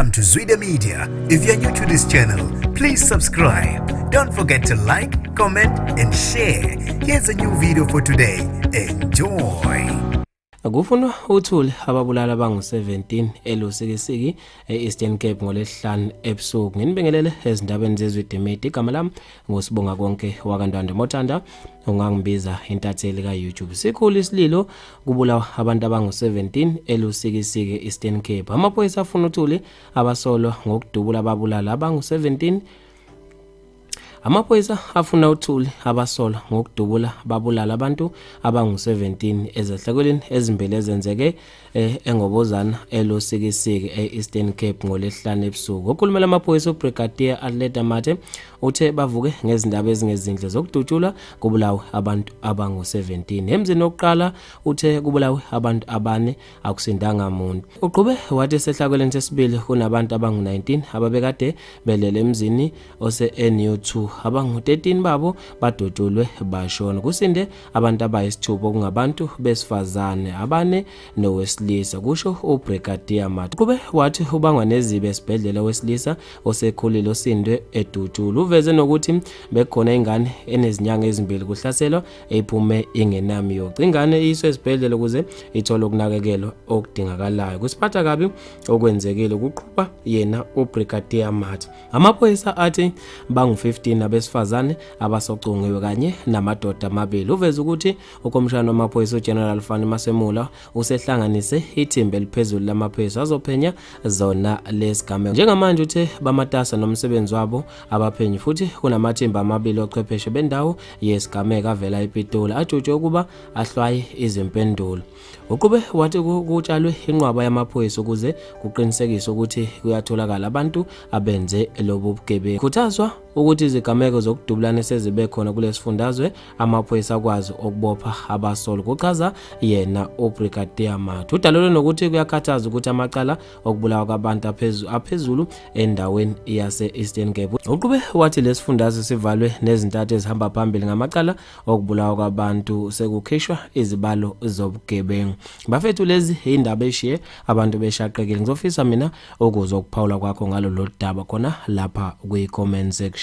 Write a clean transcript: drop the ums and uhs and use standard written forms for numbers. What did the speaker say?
Welcome to Zwida Media. If you're new to this channel, please subscribe. Don't forget to like, comment and share. Here's a new video for today. Enjoy. Akufunwa uthuli ababulala bangu-17 elusikisiki e-Eastern Cape ngolesihlanu ebusuku. Nginibingelele ezindabeni zezwide media. Igama lami ngosibonga konke wakandwande Mothanda, ungangibiza intatheli ka-YouTube. Sikhulu isililo kubulawa abantu abangu-17 elusikisiki e-Eastern Cape. Amaphoyisa afuna uthuli abasolwa ngokudubula ababulala abangu-17. Amaphoyisa afuna uthuli abasolwa ngokudubula babulala abantu abangu-17 ezehlakalweni ezimbili ezenzeke engobozana elusikisiki e-Eastern Cape ngolesihlanu ebusuku. Okhulumela amaphoyisa uBrigadier Aleta Mathe uthe bavuke ngezindaba ezingezinhle zokudutshulwa kubulawe abantu abangu-17. Emzini wokuqala uthe kubulawe abantu abane akusindanga muntu. Uqhube wathi esehlakalweni sesibili kunabantu abangu-19 ababekade belele emzini ose-NU2. Abangu-13 babo badutshulwe bashona. Kusinde abantu abayisithupha okungabantu besifazane abane nowesilisa, kusho uBrigadier Mathe. Kube wathi ubangwa nezibe esibhedlela wesilisa osekhulile osindwe edutshulwe. Uveze nokuthi bekhona ingane enezinyanga ezimbili kuhlaselwa ephume ingenami yoca. Ingane iyiswe esibhedlela ukuze ithole ukunakekelwa okudingakalayo. Kusiphatha kabi okwenzekile kuqhubha yena uBrigadier Mathe. Amaphoyisa athi bangu-15 abesifazane abasocungiwe kanye namadoda amabili. Uveze ukuthi ukomishana wamaphoyisa uGeneral Fani Masemula usehlanganise ithimba eliphezulu lamaphoyisa azophenya zona lesigameko. Njengamanje uthe bamatasa nomsebenzi wabo abaphenyi futhi kunamathimba amabili ochwepheshe bendawo yesigameko avela ePitoli ajutshwe ukuba ahlwaye izimpendulo. Uqhube wathi kutshalwe inqwaba yamaphoyisa ukuze kuqinisekiswe ukuthi kuyatholakala abantu abenze lobu bugebengu. Khuthazwa ukuthi izigameko zokudubulana sezibe khona kulesifundazwe amaphoyisa akwazi ukubopha abasolo. Kuchaza yena uBrigadier Mathe. Udalelwe nokuthi kuyakhathaza ukuthi amacala okubulawa kwabantu aphezulu endaweni yase-Eastern Cape. Uqhube wathi lesifundazwe sivalwe nezintathu ezihamba phambili ngamacala okubulawa kwabantu sekukhishwa izibalo zobugebengu. Bafethu lezi indaba eshiye abantu beshaqekile. Ngizofisa mina ukuzwa ukuphawula kwakho ngalo lolu daba khona lapha kwi-comment section.